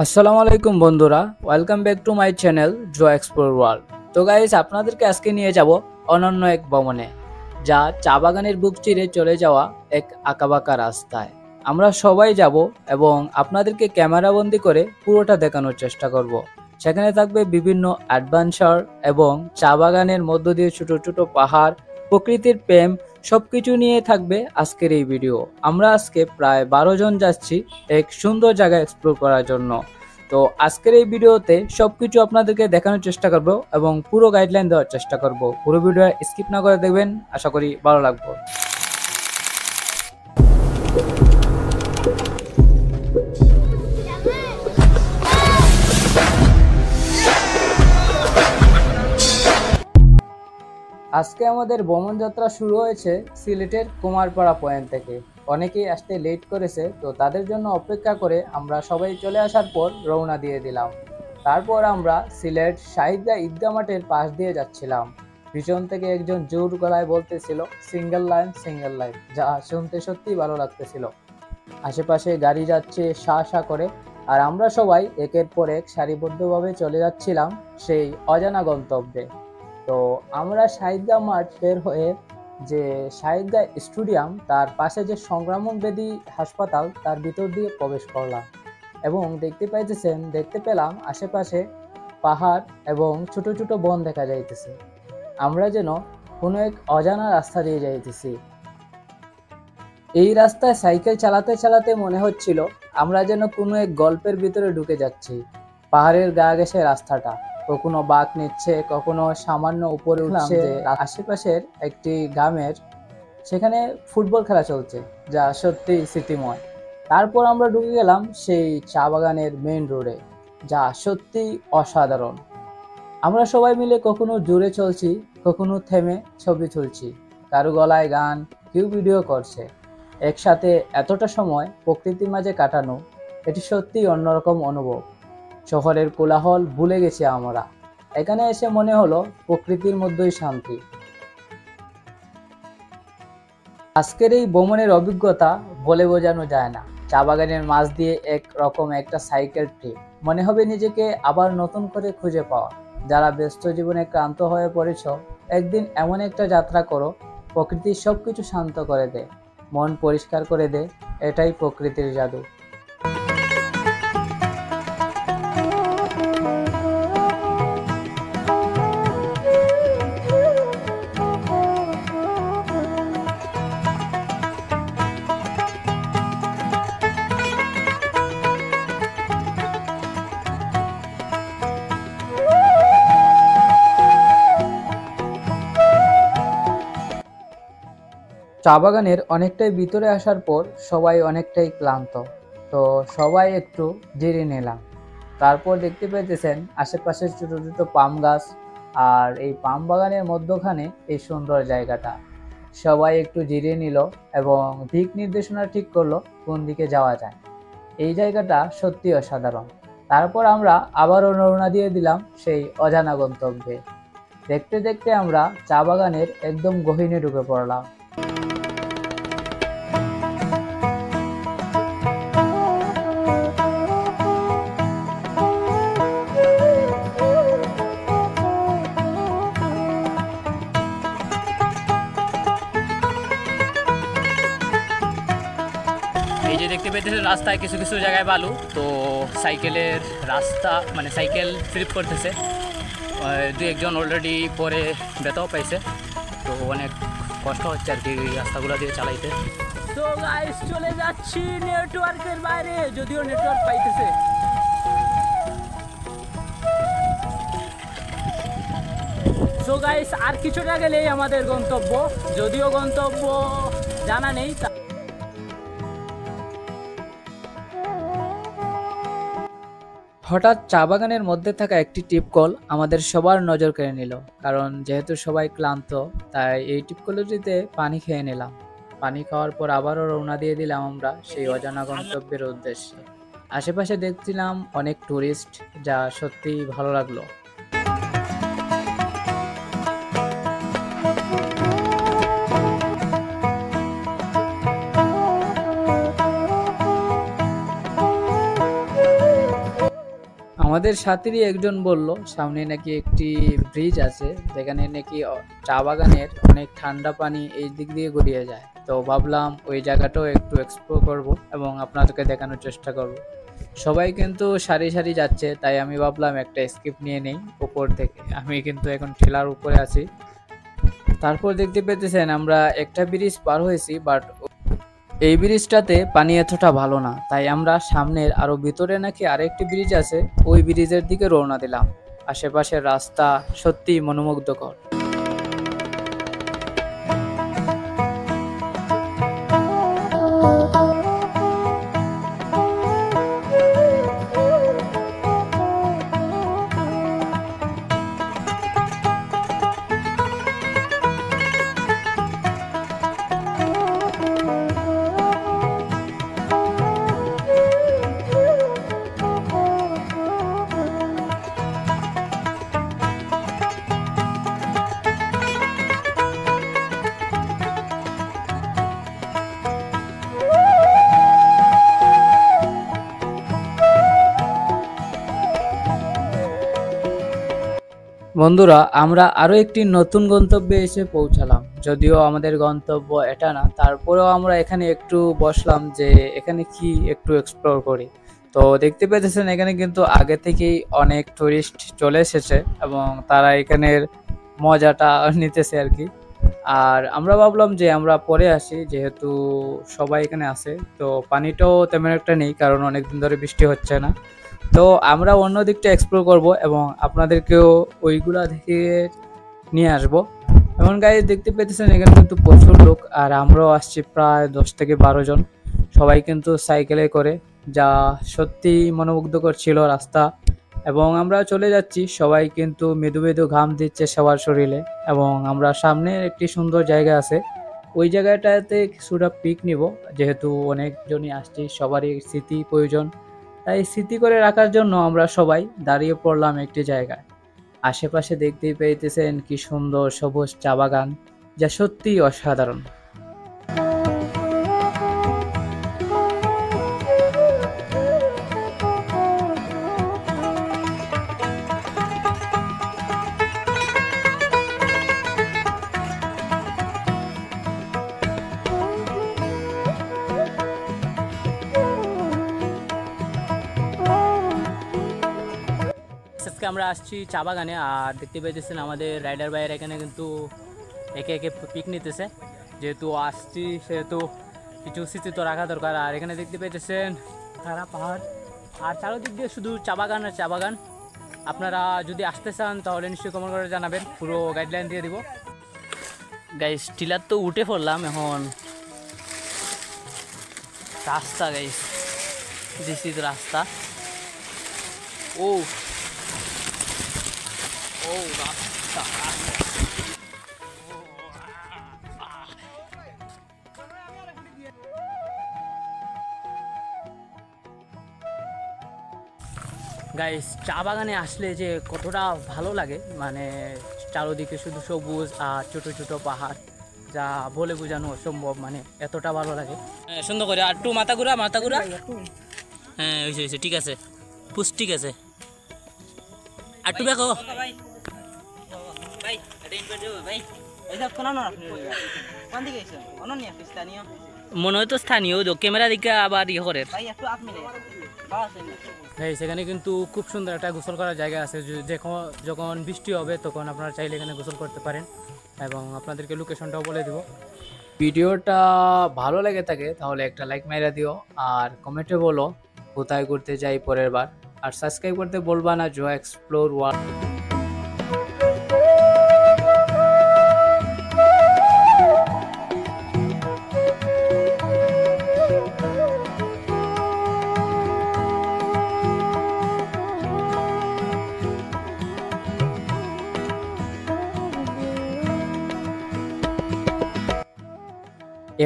আসসালামু আলাইকুম বন্ধুরা, welcome back to my channel draw explore world. তো গাইস, আপনাদেরকে আজকে নিয়ে যাব অনন্য এক ভ্রমণে, যা চা বাগানের বুক চিরে চলে যাওয়া এক আঁকাবাঁকা রাস্তায়। আমরা সবাই যাব এবং আপনাদেরকে ক্যামেরাবন্দি করে পুরোটা দেখানোর চেষ্টা করব। সেখানে থাকবে বিভিন্ন অ্যাডভেঞ্চার এবং চা বাগানের মধ্য দিয়ে ছোট ছোট পাহাড়, প্রকৃতির প্রেম, সবকিছু নিয়ে থাকবে আজকের এই ভিডিও। আমরা আজকে প্রায় 12 জন যাচ্ছি এক সুন্দর জায়গা এক্সপ্লোর করার জন্য। তো আজকের এই ভিডিওতে সবকিছু আপনাদেরকে দেখানোর চেষ্টা করব এবং পুরো গাইডলাইন দেওয়ার চেষ্টা করব। পুরো ভিডিও স্কিপ না করে দেখবেন, আশা করি ভালো লাগবে। আজকে আমাদের ভ্রমণ যাত্রা শুরু হয়েছে সিলেটের কুমারপাড়া পয়েন্ট থেকে। অনেকেই আসতে লেট করেছে, তো তাদের জন্য অপেক্ষা করে আমরা সবাই চলে আসার পর রওনা দিয়ে দিলাম। তারপর আমরা সিলেট শাহিদা ঈদগাহ মাঠের পাশ দিয়ে যাচ্ছিলাম। পিছন থেকে একজন জোর গলায় বলতেছিল সিঙ্গেল লাইন সিঙ্গেল লাইন, যা শুনতে সত্যি ভালো লাগতেছিল। আশেপাশে গাড়ি যাচ্ছে শা শা করে, আর আমরা সবাই একের পর এক সারিবদ্ধভাবে চলে যাচ্ছিলাম সেই অজানা গন্তব্যে। তো আমরা শাহিদগাহ মাঠ বের হয়ে যে শাহিদগাহ স্টেডিয়াম, তার পাশে যে সংগ্রামক বেদী হাসপাতাল, তার ভিতর দিয়ে প্রবেশ করলাম এবং দেখতে পেলাম আশেপাশে পাহাড় এবং ছোট ছোট বন দেখা যাইতেছে। আমরা যেন কোনো এক অজানা রাস্তা দিয়ে যাইতেছি। এই রাস্তায় সাইকেল চালাতে চালাতে মনে হচ্ছিল আমরা যেন কোনো এক গল্পের ভিতরে ঢুকে যাচ্ছি। পাহাড়ের গা ঘেঁষে রাস্তাটা কখনো বাঁক নিচ্ছে, কখনো সামান্য উপরে উঠছে। আশেপাশের একটি গ্রামের সেখানে ফুটবল খেলা চলছে, যা সত্যি স্মৃতিময়। তারপর আমরা ঢুকে গেলাম সেই চা বাগানের মেইন রোডে, যা সত্যি অসাধারণ। আমরা সবাই মিলে কখনো জোরে চলছি, কখনো থেমে ছবি তুলছি, কারো গলায় গান, কেউ ভিডিও করছে। একসাথে এতটা সময় প্রকৃতির মাঝে কাটানো, এটি সত্যি অন্যরকম অনুভব। শহরের কোলাহল ভুলে গেছি আমরা। এখানে এসে মনে হলো প্রকৃতির মধ্যেই শান্তি। আজকের এই ভ্রমণের অভিজ্ঞতা বলে বোঝানো যায় না। চা বাগানের মাঝ দিয়ে এক রকম একটা সাইকেল ট্রিপ, মনে হবে নিজেকে আবার নতুন করে খুঁজে পাওয়া। যারা ব্যস্ত জীবনে ক্লান্ত হয়ে পড়েছ, একদিন এমন একটা যাত্রা করো, প্রকৃতির সবকিছু শান্ত করে দেয়, মন পরিষ্কার করে দেয়। এটাই প্রকৃতির জাদু। চা বাগানের অনেকটাই ভিতরে আসার পর সবাই অনেকটাই ক্লান্ত, তো সবাই একটু জিরিয়ে নিলাম। তারপর দেখতে পেতেছেন আশেপাশের ছোট ছোট পাম গাছ, আর এই পাম বাগানের মধ্যখানে এই সুন্দর জায়গাটা। সবাই একটু জিরিয়ে নিল এবং দিক নির্দেশনা ঠিক করলো কোন দিকে যাওয়া যায়। এই জায়গাটা সত্যি অসাধারণ। তারপর আমরা আবারও রওনা দিয়ে দিলাম সেই অজানা গন্তব্যে। দেখতে দেখতে আমরা চা বাগানের একদম গহীনে ঢুকে পড়লাম। এই যে দেখতে পেতেছেন রাস্তায় কিছু কিছু জায়গায় বালু, তো সাইকেলের রাস্তা মানে সাইকেল স্লিপ করতেছে। দু একজন অলরেডি পরে ব্যথাও পাইছে, তো অনেক কষ্ট হচ্ছে আর কি রাস্তাগুলো দিয়ে চালাইতে। তো গাইস চলে যাচ্ছি নেটওয়ার্কের বাইরে, যদিও নেটওয়ার্ক পাইতেছে। সো গাইস আর কিছুটা গেলেই আমাদের গন্তব্য, যদিও গন্তব্য জানা নেই। হঠাৎ চা বাগানের মধ্যে থাকা একটি টিপকল আমাদের সবার নজর কেড়ে নিল। কারণ যেহেতু সবাই ক্লান্ত, তাই এই টিপকলটিতে পানি খেয়ে নিলাম। পানি খাওয়ার পর আবারও রওনা দিয়ে দিলাম আমরা সেই অজানা গন্তব্যের উদ্দেশ্যে। আশেপাশে দেখছিলাম অনেক টুরিস্ট, যা সত্যিই ভালো লাগলো। আমাদের সাথেরই একজন বলল সামনে নাকি একটি ব্রিজ আছে যেখানে নাকি চা বাগানের অনেক ঠান্ডা পানি এই দিক দিয়ে গড়িয়ে যায়। তো ভাবলাম ওই জায়গাটাও একটু এক্সপ্লোর করব এবং আপনাদেরকে দেখানোর চেষ্টা করব। সবাই কিন্তু সারি সারি যাচ্ছে, তাই আমি ভাবলাম একটা স্কিপ নিয়ে নেই উপর থেকে। আমি কিন্তু এখন ঠেলার উপরে আছি। তারপর দেখতে পেতেছেন আমরা একটা ব্রিজ পার হয়েছি, বাট এই ব্রিজটাতে পানি এতটা ভালো না, তাই আমরা সামনের আরো ভিতরে নাকি আরেকটি ব্রিজ আছে ওই ব্রিজের দিকে রওনা দিলাম। আশেপাশের রাস্তা সত্যি মনোমুগ্ধকর। বন্ধুরা, আমরা আরো একটি নতুন গন্তব্যে এসে পৌঁছালাম। যদিও আমাদের গন্তব্য এটা না, তারপরেও আমরা এখানে একটু বসলাম যে এখানে কি একটু এক্সপ্লোর করি। তো দেখতে পেতেছেন এখানে কিন্তু আগে থেকেই অনেক টুরিস্ট চলে এসেছে এবং তারা এখানের মজাটা নিতেছে আর কি। আর আমরা ভাবলাম যে আমরা পরে আসি, যেহেতু সবাই এখানে আছে। তো পানিটাও তেমন একটা নেই, কারণ অনেকদিন ধরে বৃষ্টি হচ্ছে না। তো আমরা অন্য দিকটা এক্সপ্লোর করব এবং আপনাদেরকেও ওইগুলা দেখে নিয়ে আসব। এমন গাইজ দেখতে পেতেছেন এখানে কিন্তু প্রচুর লোক, আর আমরাও আসছি প্রায় 10 থেকে 12 জন। সবাই কিন্তু সাইকেলে করে, যা সত্যি মনোমুগ্ধকর ছিল রাস্তা। এবং আমরা চলে যাচ্ছি, সবাই কিন্তু মৃদু মৃদু ঘাম দিচ্ছে সবার শরীরে। এবং আমরা সামনে একটি সুন্দর জায়গা আছে, ওই জায়গাটাতে কিছুটা পিক নিব, যেহেতু অনেকজনই আসছি, সবারই স্মৃতি প্রয়োজন। তাই স্মৃতি করে রাখার জন্য আমরা সবাই দাঁড়িয়ে পড়লাম একটি জায়গায়। আশেপাশে দেখতেই পেতেছেন কি সুন্দর সবুজ চা বাগান, যা সত্যিই অসাধারণ। আজকে আমরা আসছি চা বাগানে, আর দেখতে পাইতেছেন আমাদের রাইডার ভাইয়ের এখানে কিন্তু একে একে পিক নিতেছে। যেহেতু আসছি সেহেতু কিছু স্মৃতি তো রাখা দরকার। আর এখানে দেখতে পাইতেছেন খারা পাহাড়, আর চারোদিক দিয়ে শুধু চা বাগান আর চা বাগান। আপনারা যদি আসতে চান তাহলে নিশ্চয়ই কমেন্ট করে জানাবেন, পুরো গাইডলাইন দিয়ে দিব। গাইস টিলার তো উঠে পড়লাম, এখন রাস্তা গাইস, দিস ইজ রাস্তা। ও ও রাস্তা, গাইস চা বাগানে আসলে যে কতটা ভালো লাগে, মানে চারোদিকে শুধু সবুজ আর ছোট ছোট পাহাড়, যা বলে বোঝানো অসম্ভব, মানে এতটা ভালো লাগে। হ্যাঁ সুন্দর করে, আর একটু মাথা ঘুরা মাথা ঘুরা। হ্যাঁ হয়েছে হয়েছে, ঠিক আছে পুষ, ঠিক আছে। আর একটু দেখো মনে হয় তো স্থানীয়, ক্যামেরা দিকে আবার ইয়ে করে। হ্যাঁ সেখানে কিন্তু খুব সুন্দর একটা গোসল করার জায়গা আছে। যখন বৃষ্টি হবে তখন আপনারা চাইলে এখানে গোসল করতে পারেন, এবং আপনাদেরকে লোকেশনটাও বলে দেবো। ভিডিওটা ভালো লেগে থাকে তাহলে একটা লাইক মাইরা দিও, আর কমেন্টে বলো কোথায় ঘুরতে যাই পরের বার। আর সাবস্ক্রাইব করতে বলবা না জো এক্সপ্লোর ওয়ার্ল্ড।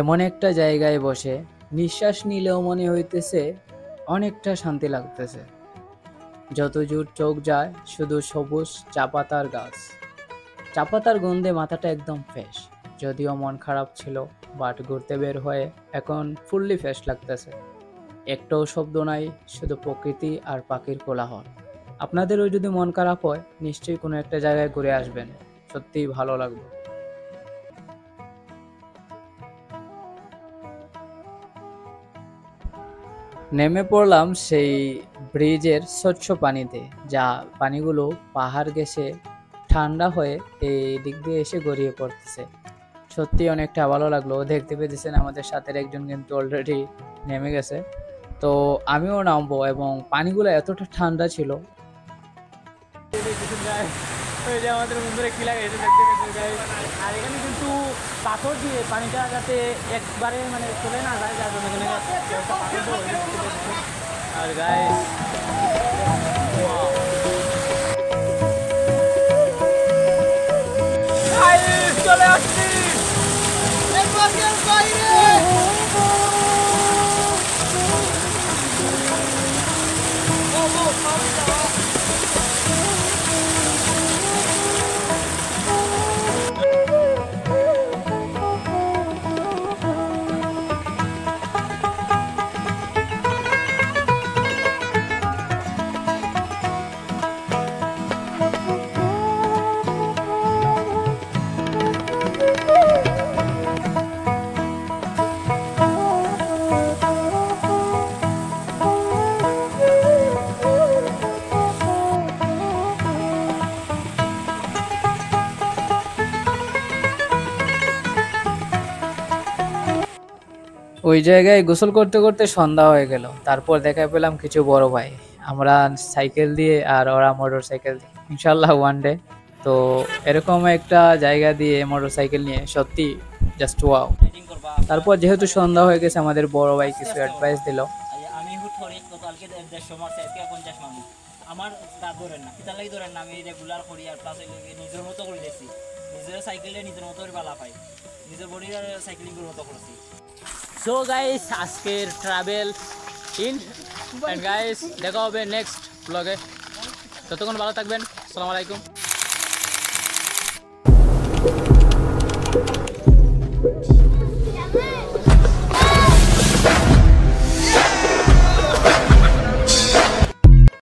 এমন একটা জায়গায় বসে নিঃশ্বাস নিলেও মনে হইতেছে অনেকটা শান্তি লাগতেছে। যত দূর চোখ যায় শুধু সবুজ চা পাতার গাছ, চা পাতার গন্ধে মাথাটা একদম ফ্রেশ। যদিও মন খারাপ ছিল, বাট ঘুরতে বের হয়ে এখন ফুললি ফ্রেশ লাগতেছে। একটাও শব্দ নাই, শুধু প্রকৃতি আর পাখির কোলাহল। আপনাদেরও যদি মন খারাপ হয় নিশ্চয়ই কোনো একটা জায়গায় ঘুরে আসবেন, সত্যিই ভালো লাগবে। নেমে পড়লাম সেই ব্রিজের স্বচ্ছ পানিতে, যা পানিগুলো পাহাড় ঘেঁষে ঠান্ডা হয়ে এই দিক দিয়ে এসে গড়িয়ে পড়তেছে। সত্যি অনেকটা ভালো লাগলো। দেখতে পেতেছেন আমাদের সাথে একজন কিন্তু অলরেডি নেমে গেছে, তো আমিও নামবো। এবং পানিগুলো এতটা ঠান্ডা ছিল। আমাদের বন্ধুরা কি লাগে এটা দেখতে পেয়েছেন গাইস। আর এখানে কিন্তু পাথর দিয়ে পানিটা যাতে একবারে মানে চলে না যায়, যার জন্য এখানে একটা পাথর দেওয়া হয়েছে। আর গাইস চলে আসছি নেটওয়ার্কের বাইরে। ওই জায়গায় গোসল করতে করতে সন্ধ্যা হয়ে গেল। তারপর দেখা পেলাম কিছু বড় ভাই, আমরা সাইকেল দিয়ে আর ওরা মোটর সাইকেল দিয়ে। ইনশাল্লাহ ওয়ান ডে তো এরকম একটা জায়গা দিয়ে মোটর সাইকেল নিয়ে সত্যি জাস্ট ওয়াও। তারপর যেহেতু সন্ধ্যা হয়ে গেছে আমাদের বড় ভাই কিছু অ্যাডভাইস দিল। আমি হুট করে গতকালকে 150 মারছে, আজকে 50 মারবো। আমার তা ধরেন না, কিতা লাগি ধরেন না, আমি রেগুলার করি আর প্লাস নিজের মতো করে দিয়েছি। নিজের সাইকেলে নিজের মতো করে বালা পাই, নিজের বডির সাইক্লিং এর মতো করছি। সো গাইস আজকের ট্রাভেল ইন এন্ড গাইস দেখা হবে নেক্সট ব্লগে। ততক্ষণ ভালো থাকবেন। আসসালামু আলাইকুম।